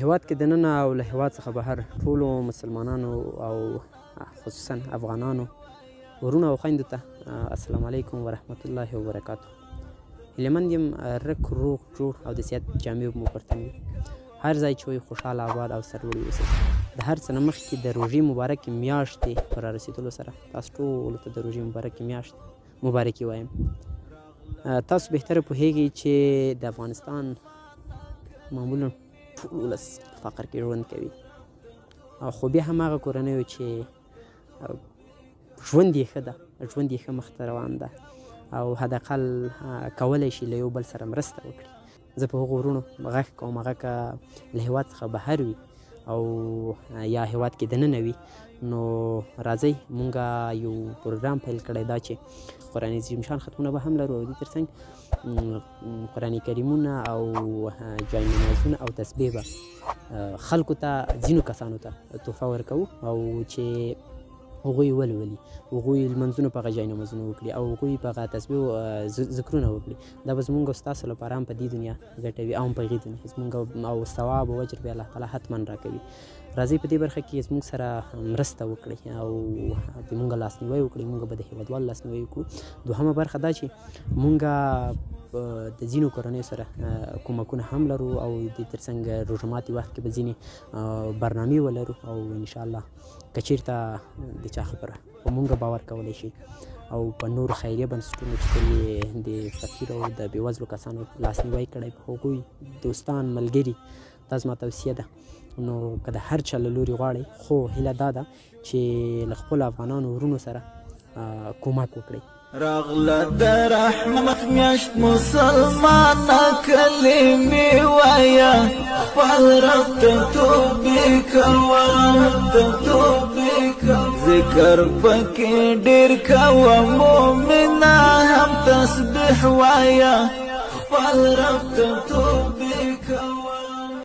هیواد کې دننه او له هیواد څخه بهر ټولو مسلمانانو او خصوصا افغانانو ورونو او خویندو ته السلام علیکم ورحمت الله وبرکاته. هیلهمند یم رک روغ جوړ او د صحت جامې مو پرتم وي. هر ځای چې وي خوشحاله آباد او سرلوړي اوسئ. د هر څه نه مخکې د روژې مبارکې میاشتې په رارسېدلو سره تاسو ټولو ته د روژې مبارکې میاشت مبارکي وایم. تاسو بهتره پوهیږئ چې د افغانستان معمولا ټول ولس په فقر کې ژوند کوي، خو بیا هم هغه کورنیو چې ژوند یې ښه ده، ژوند یې ښه مخته روان ده او حداقل کولی شي له یو بل سره مرسته وکړي. زه په هغو ورونو غږ کوم، هغه که له هېواد څخه بهر وي او یا هېواد کې دننه وي، نو راځئ مونږ یو پروګرام پیل کړی دا چې قرآن عظیم شان ختمونه به هم لرو او دې تر څنګ قرآن کریمونه او جای نمازونه او تسبیح به خلکو ته ځینو کسانو ته تحفه ورکوو او چې هغوی ولولي، هغوی لمنځونه په هغه جای نمازونه وکړي او هغوی په هغه تسبیح ذکرونه وکړي. دا به زمونږ او ستاسو لپاره هم په دې دنیا ګټوي او هم په هغې دنیا زمونږ او ثواب او اجر به الله تعالی حتما راکوي. راځئ په دې برخه کې زموږ سره مرسته وکړئ او د مونږ لاسنیوی وکړئ. مونږ به د هېوادوالو لاسنیوی وکړو. دوهمه برخه دا چې مونږ د ځینو کورنیو سره کومکونه هم لرو او د تر څنګ روژه ماتي وخت کې به ځینې برنامې ولرو او انشاءالله که چېرته د چا خبره په مونږ باور کولی شي او په نورو خیریه بنسټونو چې د فقیر او د بېوزلو کسانو لاسنیوی کړی، په هغوی دوستان ملګري، دا زما توصیه ده. نو که د هر چا له لورې غواړئ، خو هیله دا ده چې له خپلو افغانانو ورونو سره کومک وکړئ. راغله د رحمت میاشت مسلمانه کلمې وایه، خپل رب ته توبې کوه، ذکر پکې ډېر کوه، مؤمنه هم تسبیح وایه، خپل رب ته توبې کوه.